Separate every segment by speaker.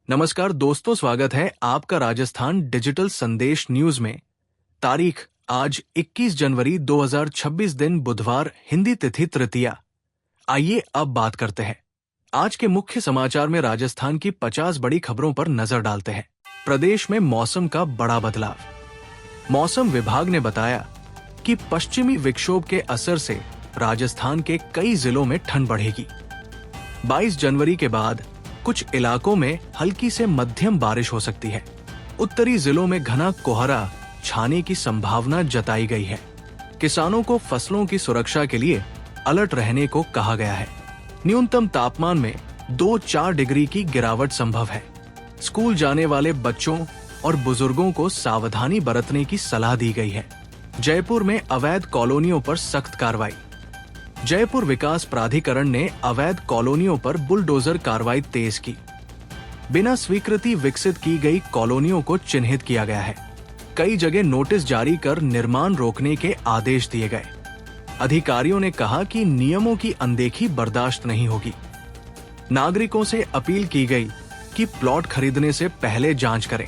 Speaker 1: नमस्कार दोस्तों, स्वागत है आपका राजस्थान डिजिटल संदेश न्यूज में। तारीख आज 21 जनवरी 2026 दिन बुधवार, हिंदी तिथि तृतीया। आइए अब बात करते हैं आज के मुख्य समाचार में राजस्थान की 50 बड़ी खबरों पर नजर डालते हैं। प्रदेश में मौसम का बड़ा बदलाव। मौसम विभाग ने बताया कि पश्चिमी विक्षोभ के असर से राजस्थान के कई जिलों में ठंड बढ़ेगी। 22 जनवरी के बाद कुछ इलाकों में हल्की से मध्यम बारिश हो सकती है। उत्तरी जिलों में घना कोहरा छाने की संभावना जताई गई है। किसानों को फसलों की सुरक्षा के लिए अलर्ट रहने को कहा गया है। न्यूनतम तापमान में 2-4 डिग्री की गिरावट संभव है। स्कूल जाने वाले बच्चों और बुजुर्गों को सावधानी बरतने की सलाह दी गई है। जयपुर में अवैध कॉलोनियों पर सख्त कार्रवाई। जयपुर विकास प्राधिकरण ने अवैध कॉलोनियों पर बुलडोजर कार्रवाई तेज की। बिना स्वीकृति विकसित की गई कॉलोनियों को चिन्हित किया गया है। कई जगह नोटिस जारी कर निर्माण रोकने के आदेश दिए गए। अधिकारियों ने कहा कि नियमों की अनदेखी बर्दाश्त नहीं होगी। नागरिकों से अपील की गई कि प्लॉट खरीदने से पहले जांच करें।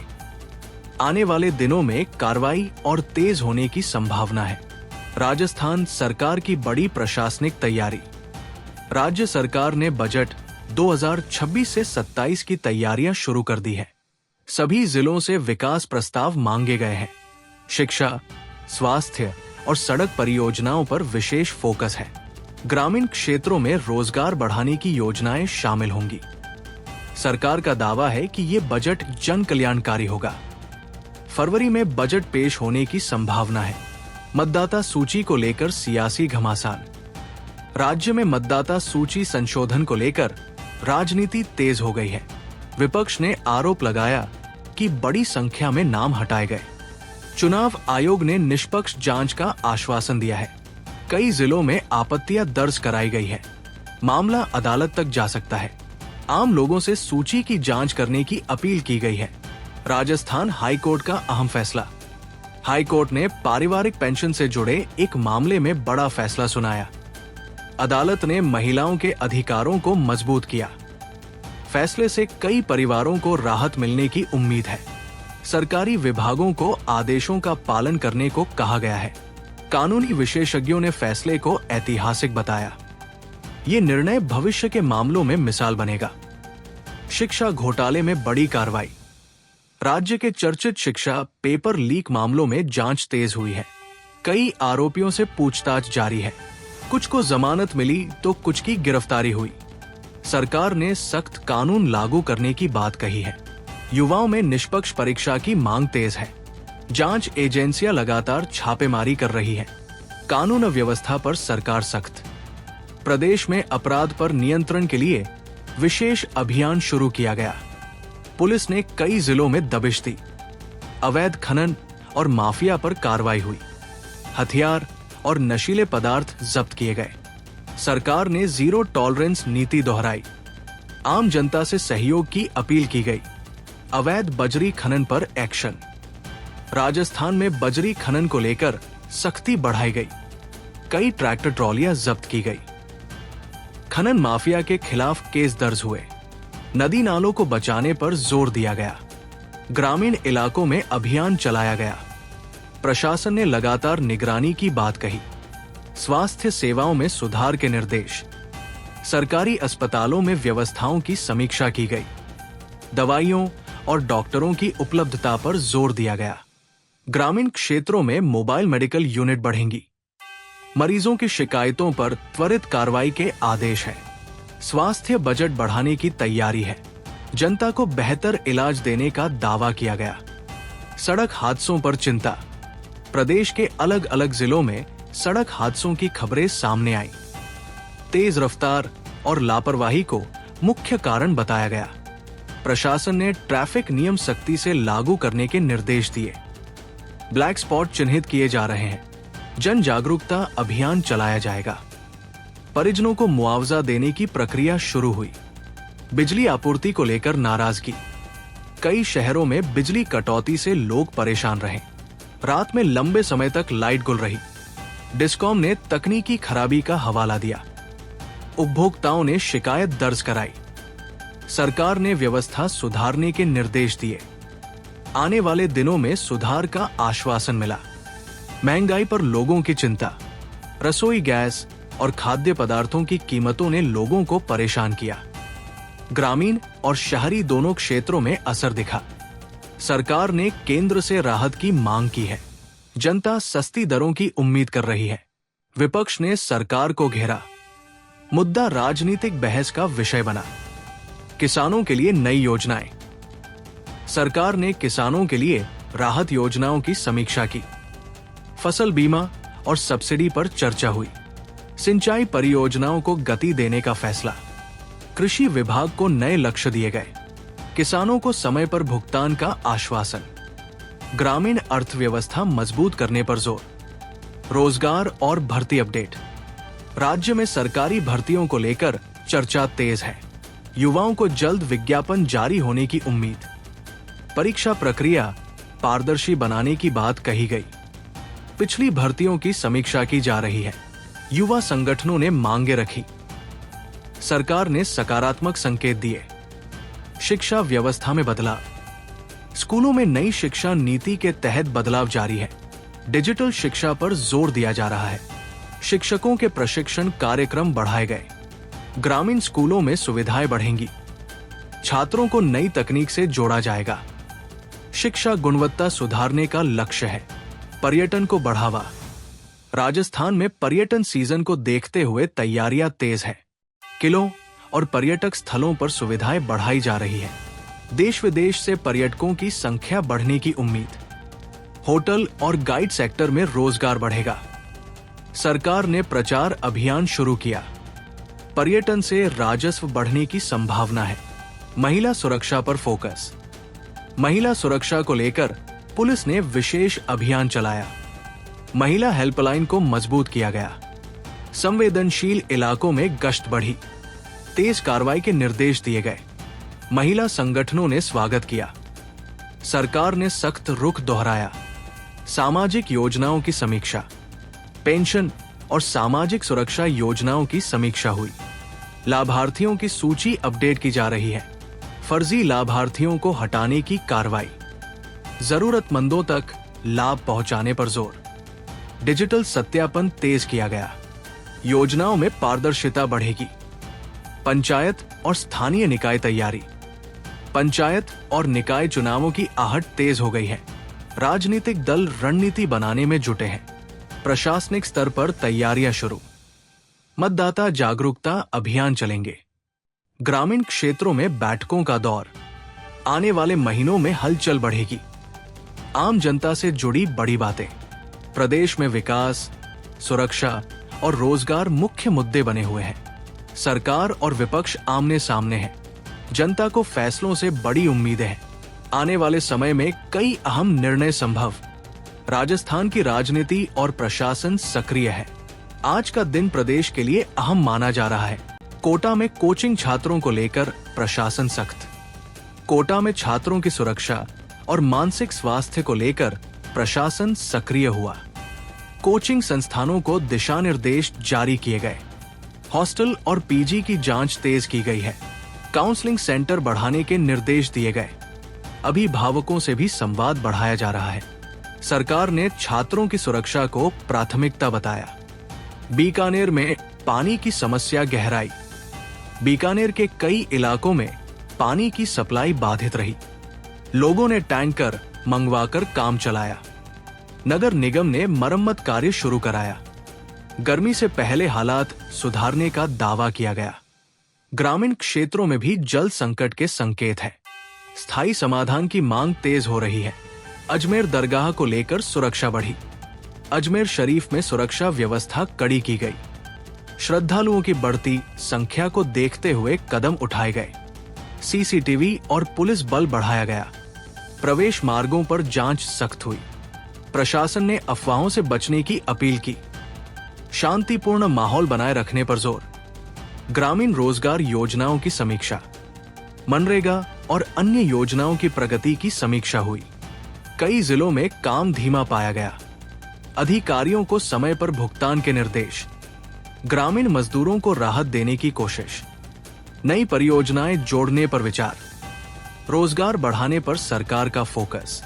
Speaker 1: आने वाले दिनों में कार्रवाई और तेज होने की संभावना है। राजस्थान सरकार की बड़ी प्रशासनिक तैयारी। राज्य सरकार ने बजट 2026 से 27 की तैयारियां शुरू कर दी है। सभी जिलों से विकास प्रस्ताव मांगे गए हैं। शिक्षा, स्वास्थ्य और सड़क परियोजनाओं पर विशेष फोकस है। ग्रामीण क्षेत्रों में रोजगार बढ़ाने की योजनाएं शामिल होंगी। सरकार का दावा है कि ये बजट जन कल्याणकारी होगा। फरवरी में बजट पेश होने की संभावना है। मतदाता सूची को लेकर सियासी घमासान। राज्य में मतदाता सूची संशोधन को लेकर राजनीति तेज हो गई है। विपक्ष ने आरोप लगाया कि बड़ी संख्या में नाम हटाए गए। चुनाव आयोग ने निष्पक्ष जांच का आश्वासन दिया है। कई जिलों में आपत्तियां दर्ज कराई गई है। मामला अदालत तक जा सकता है। आम लोगों से सूची की जांच करने की अपील की गई है। राजस्थान हाईकोर्ट का अहम फैसला। हाईकोर्ट ने पारिवारिक पेंशन से जुड़े एक मामले में बड़ा फैसला सुनाया। अदालत ने महिलाओं के अधिकारों को मजबूत किया। फैसले से कई परिवारों को राहत मिलने की उम्मीद है। सरकारी विभागों को आदेशों का पालन करने को कहा गया है। कानूनी विशेषज्ञों ने फैसले को ऐतिहासिक बताया। ये निर्णय भविष्य के मामलों में मिसाल बनेगा। शिक्षा घोटाले में बड़ी कार्रवाई। राज्य के चर्चित शिक्षा पेपर लीक मामलों में जांच तेज हुई है। कई आरोपियों से पूछताछ जारी है। कुछ को जमानत मिली तो कुछ की गिरफ्तारी हुई। सरकार ने सख्त कानून लागू करने की बात कही है। युवाओं में निष्पक्ष परीक्षा की मांग तेज है। जांच एजेंसियां लगातार छापेमारी कर रही है। कानून व्यवस्था पर सरकार सख्त। प्रदेश में अपराध पर नियंत्रण के लिए विशेष अभियान शुरू किया गया। पुलिस ने कई जिलों में दबिश दी। अवैध खनन और माफिया पर कार्रवाई हुई। हथियार और नशीले पदार्थ जब्त किए गए। सरकार ने जीरो टॉलरेंस नीति दोहराई। आम जनता से सहयोग की अपील की गई। अवैध बजरी खनन पर एक्शन। राजस्थान में बजरी खनन को लेकर सख्ती बढ़ाई गई। कई ट्रैक्टर ट्रॉलियां जब्त की गई। खनन माफिया के खिलाफ केस दर्ज हुए। नदी नालों को बचाने पर जोर दिया गया। ग्रामीण इलाकों में अभियान चलाया गया। प्रशासन ने लगातार निगरानी की बात कही। स्वास्थ्य सेवाओं में सुधार के निर्देश। सरकारी अस्पतालों में व्यवस्थाओं की समीक्षा की गई। दवाइयों और डॉक्टरों की उपलब्धता पर जोर दिया गया। ग्रामीण क्षेत्रों में मोबाइल मेडिकल यूनिट बढ़ेंगी। मरीजों की शिकायतों पर त्वरित कार्रवाई के आदेश हैं। स्वास्थ्य बजट बढ़ाने की तैयारी है। जनता को बेहतर इलाज देने का दावा किया गया। सड़क हादसों पर चिंता। प्रदेश के अलग अलग जिलों में सड़क हादसों की खबरें सामने आई। तेज रफ्तार और लापरवाही को मुख्य कारण बताया गया। प्रशासन ने ट्रैफिक नियम सख्ती से लागू करने के निर्देश दिए। ब्लैक स्पॉट चिन्हित किए जा रहे हैं। जन जागरूकता अभियान चलाया जाएगा। परिजनों को मुआवजा देने की प्रक्रिया शुरू हुई। बिजली आपूर्ति को लेकर नाराजगी। कई शहरों में बिजली कटौती से लोग परेशान रहे। रात में लंबे समय तक लाइट गुल रही। डिस्कॉम ने तकनीकी खराबी का हवाला दिया। उपभोक्ताओं ने शिकायत दर्ज कराई। सरकार ने व्यवस्था सुधारने के निर्देश दिए। आने वाले दिनों में सुधार का आश्वासन मिला। महंगाई पर लोगों की चिंता। रसोई गैस और खाद्य पदार्थों की कीमतों ने लोगों को परेशान किया। ग्रामीण और शहरी दोनों क्षेत्रों में असर दिखा। सरकार ने केंद्र से राहत की मांग की है। जनता सस्ती दरों की उम्मीद कर रही है। विपक्ष ने सरकार को घेरा। मुद्दा राजनीतिक बहस का विषय बना। किसानों के लिए नई योजनाएं। सरकार ने किसानों के लिए राहत योजनाओं की समीक्षा की। फसल बीमा और सब्सिडी पर चर्चा हुई। सिंचाई परियोजनाओं को गति देने का फैसला। कृषि विभाग को नए लक्ष्य दिए गए। किसानों को समय पर भुगतान का आश्वासन। ग्रामीण अर्थव्यवस्था मजबूत करने पर जोर। रोजगार और भर्ती अपडेट। राज्य में सरकारी भर्तियों को लेकर चर्चा तेज है। युवाओं को जल्द विज्ञापन जारी होने की उम्मीद। परीक्षा प्रक्रिया पारदर्शी बनाने की बात कही गई। पिछली भर्तियों की समीक्षा की जा रही है। युवा संगठनों ने मांगे रखी। सरकार ने सकारात्मक संकेत दिए। शिक्षा व्यवस्था में बदलाव। स्कूलों में नई शिक्षा नीति के तहत बदलाव जारी है। डिजिटल शिक्षा पर जोर दिया जा रहा है। शिक्षकों के प्रशिक्षण कार्यक्रम बढ़ाए गए। ग्रामीण स्कूलों में सुविधाएं बढ़ेंगी। छात्रों को नई तकनीक से जोड़ा जाएगा। शिक्षा गुणवत्ता सुधारने का लक्ष्य है। पर्यटन को बढ़ावा। राजस्थान में पर्यटन सीजन को देखते हुए तैयारियां तेज है। किलों और पर्यटक स्थलों पर सुविधाएं बढ़ाई जा रही है। देश विदेश से पर्यटकों की संख्या बढ़ने की उम्मीद। होटल और गाइड सेक्टर में रोजगार बढ़ेगा। सरकार ने प्रचार अभियान शुरू किया। पर्यटन से राजस्व बढ़ने की संभावना है। महिला सुरक्षा पर फोकस। महिला सुरक्षा को लेकर पुलिस ने विशेष अभियान चलाया। महिला हेल्पलाइन को मजबूत किया गया। संवेदनशील इलाकों में गश्त बढ़ी। तेज कार्रवाई के निर्देश दिए गए। महिला संगठनों ने स्वागत किया। सरकार ने सख्त रुख दोहराया। सामाजिक योजनाओं की समीक्षा। पेंशन और सामाजिक सुरक्षा योजनाओं की समीक्षा हुई। लाभार्थियों की सूची अपडेट की जा रही है। फर्जी लाभार्थियों को हटाने की कार्रवाई। जरूरतमंदों तक लाभ पहुंचाने पर जोर। डिजिटल सत्यापन तेज किया गया। योजनाओं में पारदर्शिता बढ़ेगी। पंचायत और स्थानीय निकाय तैयारी। पंचायत और निकाय चुनावों की आहट तेज हो गई है। राजनीतिक दल रणनीति बनाने में जुटे हैं। प्रशासनिक स्तर पर तैयारियां शुरू। मतदाता जागरूकता अभियान चलेंगे। ग्रामीण क्षेत्रों में बैठकों का दौर। आने वाले महीनों में हलचल बढ़ेगी। आम जनता से जुड़ी बड़ी बातें। प्रदेश में विकास, सुरक्षा और रोजगार मुख्य मुद्दे बने हुए हैं। सरकार और विपक्ष आमने सामने हैं। जनता को फैसलों से बड़ी उम्मीदें हैं। आने वाले समय में कई अहम निर्णय संभव। राजस्थान की राजनीति और प्रशासन सक्रिय है। आज का दिन प्रदेश के लिए अहम माना जा रहा है। कोटा में कोचिंग छात्रों को लेकर प्रशासन सख्त। कोटा में छात्रों की सुरक्षा और मानसिक स्वास्थ्य को लेकर प्रशासन सक्रिय हुआ। कोचिंग संस्थानों को दिशा निर्देश जारी किए गए। हॉस्टल और पीजी की जांच तेज की गई है। काउंसलिंग सेंटर बढ़ाने के निर्देश दिए गए। अभिभावकों से भी संवाद बढ़ाया जा रहा है। सरकार ने छात्रों की सुरक्षा को प्राथमिकता बताया। बीकानेर में पानी की समस्या गहराई। बीकानेर के कई इलाकों में पानी की सप्लाई बाधित रही। लोगों ने टैंकर मंगवाकर काम चलाया। नगर निगम ने मरम्मत कार्य शुरू कराया। गर्मी से पहले हालात सुधारने का दावा किया गया। ग्रामीण क्षेत्रों में भी जल संकट के संकेत है। स्थायी समाधान की मांग तेज हो रही है। अजमेर दरगाह को लेकर सुरक्षा बढ़ी। अजमेर शरीफ में सुरक्षा व्यवस्था कड़ी की गई। श्रद्धालुओं की बढ़ती संख्या को देखते हुए कदम उठाए गए। सीसीटीवी और पुलिस बल बढ़ाया गया। प्रवेश मार्गों पर जांच सख्त हुई। प्रशासन ने अफवाहों से बचने की अपील की। शांतिपूर्ण माहौल बनाए रखने पर जोर। ग्रामीण रोजगार योजनाओं की समीक्षा। मनरेगा और अन्य योजनाओं की प्रगति की समीक्षा हुई। कई जिलों में काम धीमा पाया गया। अधिकारियों को समय पर भुगतान के निर्देश। ग्रामीण मजदूरों को राहत देने की कोशिश। नई परियोजनाएं जोड़ने पर विचार, रोजगार बढ़ाने पर सरकार का फोकस।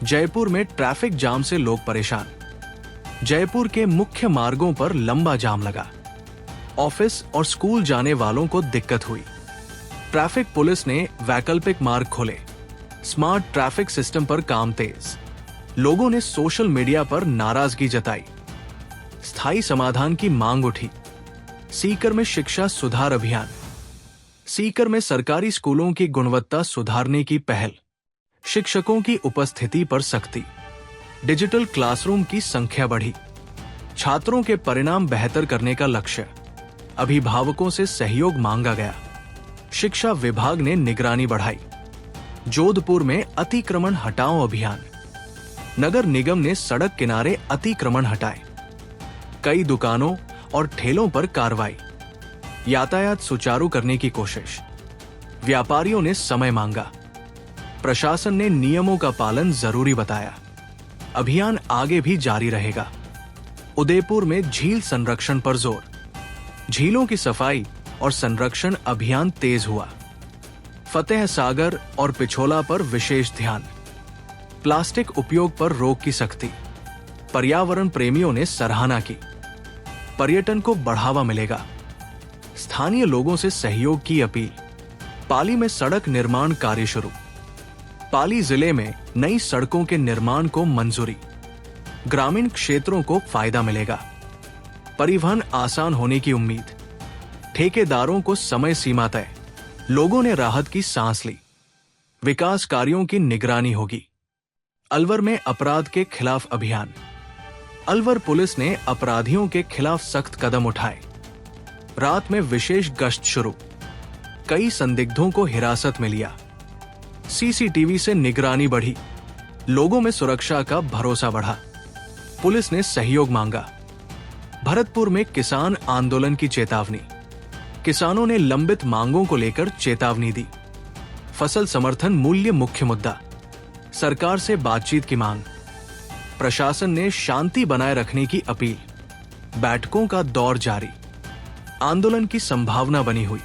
Speaker 1: जयपुर में ट्रैफिक जाम से लोग परेशान, जयपुर के मुख्य मार्गों पर लंबा जाम लगा, ऑफिस और स्कूल जाने वालों को दिक्कत हुई। ट्रैफिक पुलिस ने वैकल्पिक मार्ग खोले, स्मार्ट ट्रैफिक सिस्टम पर काम तेज। लोगों ने सोशल मीडिया पर नाराजगी जताई, स्थायी समाधान की मांग उठी। सीकर में शिक्षा सुधार अभियान, सीकर में सरकारी स्कूलों की गुणवत्ता सुधारने की पहल, शिक्षकों की उपस्थिति पर सख्ती, डिजिटल क्लासरूम की संख्या बढ़ी, छात्रों के परिणाम बेहतर करने का लक्ष्य, अभिभावकों से सहयोग मांगा गया। शिक्षा विभाग ने निगरानी बढ़ाई। जोधपुर में अतिक्रमण हटाओ अभियान, नगर निगम ने सड़क किनारे अतिक्रमण हटाए। कई दुकानों और ठेलों पर कार्रवाई, यातायात सुचारू करने की कोशिश। व्यापारियों ने समय मांगा, प्रशासन ने नियमों का पालन जरूरी बताया। अभियान आगे भी जारी रहेगा। उदयपुर में झील संरक्षण पर जोर, झीलों की सफाई और संरक्षण अभियान तेज हुआ। फतेह सागर और पिछोला पर विशेष ध्यान, प्लास्टिक उपयोग पर रोक की सख्ती। पर्यावरण प्रेमियों ने सराहना की, पर्यटन को बढ़ावा मिलेगा। स्थानीय लोगों से सहयोग की अपील। पाली में सड़क निर्माण कार्य शुरू, पाली जिले में नई सड़कों के निर्माण को मंजूरी। ग्रामीण क्षेत्रों को फायदा मिलेगा, परिवहन आसान होने की उम्मीद। ठेकेदारों को समय सीमा तय, लोगों ने राहत की सांस ली। विकास कार्यों की निगरानी होगी। अलवर में अपराध के खिलाफ अभियान, अलवर पुलिस ने अपराधियों के खिलाफ सख्त कदम उठाए। रात में विशेष गश्त शुरू, कई संदिग्धों को हिरासत में लिया। सीसीटीवी से निगरानी बढ़ी, लोगों में सुरक्षा का भरोसा बढ़ा। पुलिस ने सहयोग मांगा। भरतपुर में किसान आंदोलन की चेतावनी, किसानों ने लंबित मांगों को लेकर चेतावनी दी। फसल समर्थन मूल्य मुख्य मुद्दा, सरकार से बातचीत की मांग। प्रशासन ने शांति बनाए रखने की अपील। बैठकों का दौर जारी, आंदोलन की संभावना बनी हुई।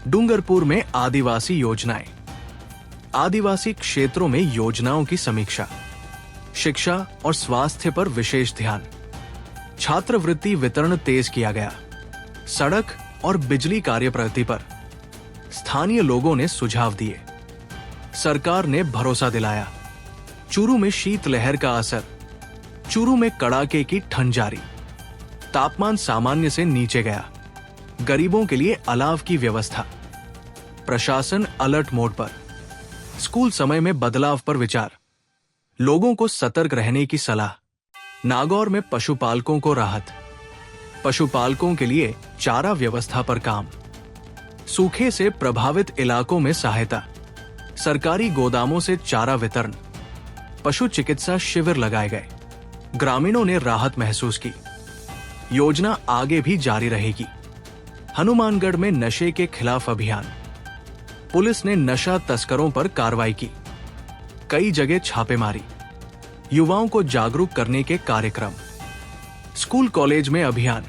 Speaker 1: डूंगरपुर में आदिवासी योजनाएं, आदिवासी क्षेत्रों में योजनाओं की समीक्षा। शिक्षा और स्वास्थ्य पर विशेष ध्यान। छात्रवृत्ति वितरण तेज किया गया। सड़क और बिजली कार्य प्रगति पर स्थानीय लोगों ने सुझाव दिए, सरकार ने भरोसा दिलाया। चूरू में शीतलहर का असर, चूरू में कड़ाके की ठंड जारी। तापमान सामान्य से नीचे गया। गरीबों के लिए अलाव की व्यवस्था। प्रशासन अलर्ट मोड पर। स्कूल समय में बदलाव पर विचार, लोगों को सतर्क रहने की सलाह। नागौर में पशुपालकों को राहत, पशुपालकों के लिए चारा व्यवस्था पर काम। सूखे से प्रभावित इलाकों में सहायता, सरकारी गोदामों से चारा वितरण। पशु चिकित्सा शिविर लगाए गए, ग्रामीणों ने राहत महसूस की। योजना आगे भी जारी रहेगी। हनुमानगढ़ में नशे के खिलाफ अभियान, पुलिस ने नशा तस्करों पर कार्रवाई की। कई जगह छापेमारी, युवाओं को जागरूक करने के कार्यक्रम। स्कूल कॉलेज में अभियान,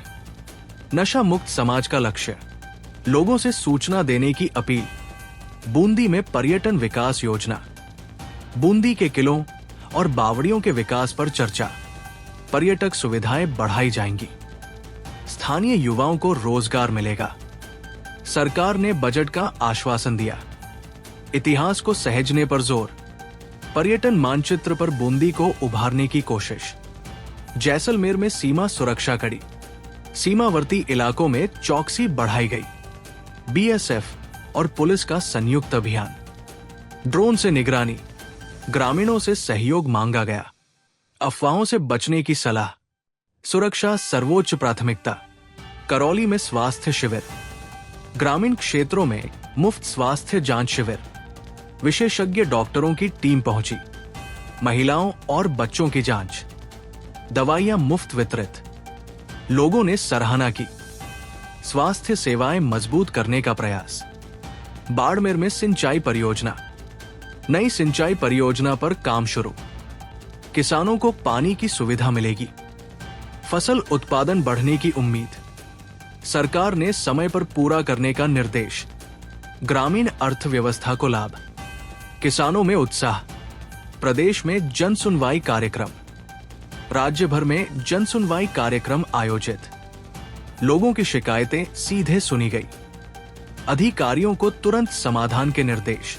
Speaker 1: नशा मुक्त समाज का लक्ष्य, लोगों से सूचना देने की अपील। बूंदी में पर्यटन विकास योजना, बूंदी के किलों और बावड़ियों के विकास पर चर्चा। पर्यटक सुविधाएं बढ़ाई जाएंगी। स्थानीय युवाओं को रोजगार मिलेगा। सरकार ने बजट का आश्वासन दिया। इतिहास को सहेजने पर जोर, पर्यटन मानचित्र पर बूंदी को उभारने की कोशिश। जैसलमेर में सीमा सुरक्षा कड़ी, सीमावर्ती इलाकों में चौकसी बढ़ाई गई। बीएसएफ और पुलिस का संयुक्त अभियान। ड्रोन से निगरानी, ग्रामीणों से सहयोग मांगा गया। अफवाहों से बचने की सलाह, सुरक्षा सर्वोच्च प्राथमिकता। करौली में स्वास्थ्य शिविर, ग्रामीण क्षेत्रों में मुफ्त स्वास्थ्य जांच शिविर। विशेषज्ञ डॉक्टरों की टीम पहुंची। महिलाओं और बच्चों की जांच, दवाइयां मुफ्त वितरित। लोगों ने सराहना की। स्वास्थ्य सेवाएं मजबूत करने का प्रयास। बाड़मेर में सिंचाई परियोजना, नई सिंचाई परियोजना पर काम शुरू। किसानों को पानी की सुविधा मिलेगी। फसल उत्पादन बढ़ने की उम्मीद। सरकार ने समय पर पूरा करने का निर्देश। ग्रामीण अर्थव्यवस्था को लाभ। किसानों में उत्साह। प्रदेश में जन सुनवाई कार्यक्रम। राज्य भर में जन सुनवाई कार्यक्रम आयोजित। लोगों की शिकायतें सीधे सुनी गई। अधिकारियों को तुरंत समाधान के निर्देश।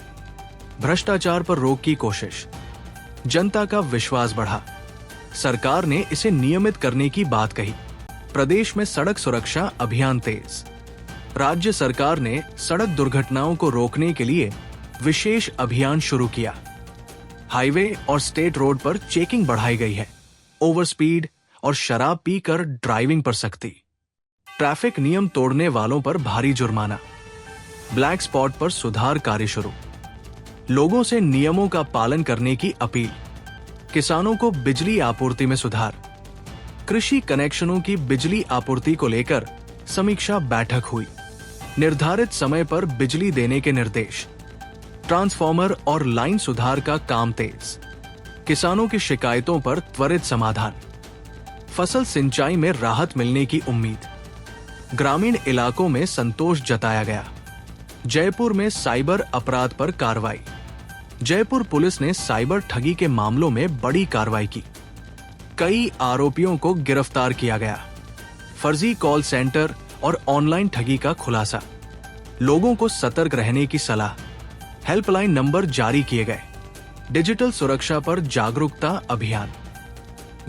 Speaker 1: भ्रष्टाचार पर रोक की कोशिश। जनता का विश्वास बढ़ा। सरकार ने इसे नियमित करने की बात कही। प्रदेश में सड़क सुरक्षा अभियान तेज। राज्य सरकार ने सड़क दुर्घटनाओं को रोकने के लिए विशेष अभियान शुरू किया। हाईवे और स्टेट रोड पर चेकिंग बढ़ाई गई है। ओवर स्पीड और शराब पीकर ड्राइविंग पर सख्ती। ट्रैफिक नियम तोड़ने वालों पर भारी जुर्माना। ब्लैक स्पॉट पर सुधार कार्य शुरू। लोगों से नियमों का पालन करने की अपील। किसानों को बिजली आपूर्ति में सुधार। कृषि कनेक्शनों की बिजली आपूर्ति को लेकर समीक्षा बैठक हुई। निर्धारित समय पर बिजली देने के निर्देश। ट्रांसफार्मर और लाइन सुधार का काम तेज। किसानों की शिकायतों पर त्वरित समाधान। फसल सिंचाई में राहत मिलने की उम्मीद। ग्रामीण इलाकों में संतोष जताया गया। जयपुर में साइबर अपराध पर कार्रवाई। जयपुर पुलिस ने साइबर ठगी के मामलों में बड़ी कार्रवाई की। कई आरोपियों को गिरफ्तार किया गया। फर्जी कॉल सेंटर और ऑनलाइन ठगी का खुलासा। लोगों को सतर्क रहने की सलाह। हेल्पलाइन नंबर जारी किए गए। डिजिटल सुरक्षा पर जागरूकता अभियान।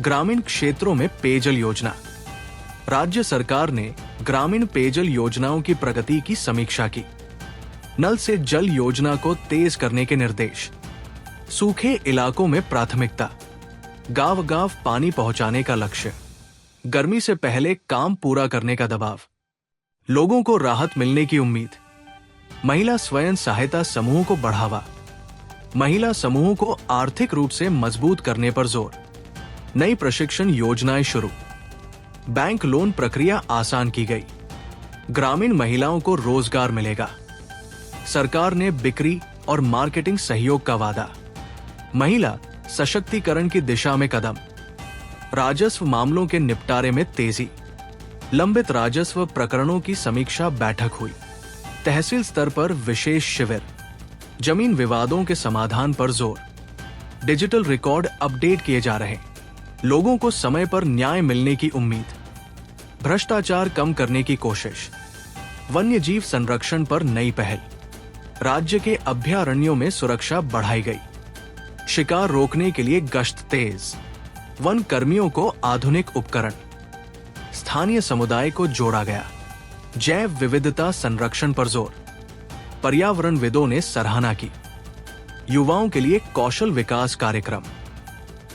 Speaker 1: ग्रामीण क्षेत्रों में पेयजल योजना। राज्य सरकार ने ग्रामीण पेयजल योजनाओं की प्रगति की समीक्षा की। नल से जल योजना को तेज करने के निर्देश। सूखे इलाकों में प्राथमिकता। गांव-गांव पानी पहुंचाने का लक्ष्य। गर्मी से पहले काम पूरा करने का दबाव। लोगों को राहत मिलने की उम्मीद। महिला स्वयं सहायता समूह को बढ़ावा। महिला समूहों को आर्थिक रूप से मजबूत करने पर जोर। नई प्रशिक्षण योजनाएं शुरू। बैंक लोन प्रक्रिया आसान की गई। ग्रामीण महिलाओं को रोजगार मिलेगा। सरकार ने बिक्री और मार्केटिंग सहयोग का वादा। महिला सशक्तिकरण की दिशा में कदम। राजस्व मामलों के निपटारे में तेजी। लंबित राजस्व प्रकरणों की समीक्षा बैठक हुई। तहसील स्तर पर विशेष शिविर। जमीन विवादों के समाधान पर जोर। डिजिटल रिकॉर्ड अपडेट किए जा रहे। लोगों को समय पर न्याय मिलने की उम्मीद। भ्रष्टाचार कम करने की कोशिश। वन्यजीव संरक्षण पर नई पहल। राज्य के अभयारण्यों में सुरक्षा बढ़ाई गई। शिकार रोकने के लिए गश्त तेज। वन कर्मियों को आधुनिक उपकरण। स्थानीय समुदाय को जोड़ा गया। जैव विविधता संरक्षण पर जोर। पर्यावरणविदों ने सराहना की। युवाओं के लिए कौशल विकास कार्यक्रम।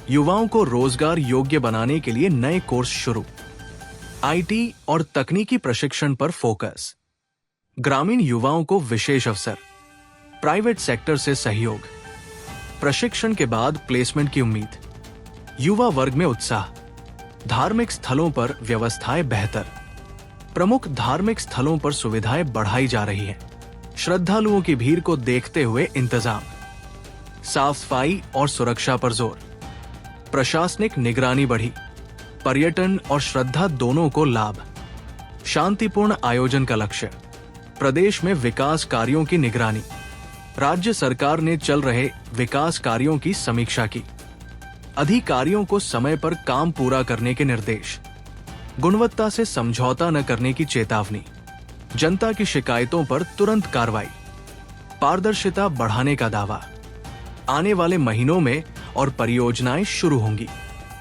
Speaker 1: युवाओं को रोजगार योग्य बनाने के लिए नए कोर्स शुरू। आईटी और तकनीकी प्रशिक्षण पर फोकस। ग्रामीण युवाओं को विशेष अवसर। प्राइवेट सेक्टर से सहयोग। प्रशिक्षण के बाद प्लेसमेंट की उम्मीद। युवा वर्ग में उत्साह। धार्मिक स्थलों पर व्यवस्थाएं बेहतर। प्रमुख धार्मिक स्थलों पर सुविधाएं बढ़ाई जा रही हैं। श्रद्धालुओं की भीड़ को देखते हुए इंतजाम। साफ सफाई और सुरक्षा पर जोर। प्रशासनिक निगरानी बढ़ी। पर्यटन और श्रद्धा दोनों को लाभ। शांतिपूर्ण आयोजन का लक्ष्य। प्रदेश में विकास कार्यों की निगरानी। राज्य सरकार ने चल रहे विकास कार्यों की समीक्षा की। अधिकारियों को समय पर काम पूरा करने के निर्देश। गुणवत्ता से समझौता न करने की चेतावनी। जनता की शिकायतों पर तुरंत कार्रवाई। पारदर्शिता बढ़ाने का दावा। आने वाले महीनों में और परियोजनाएं शुरू होंगी।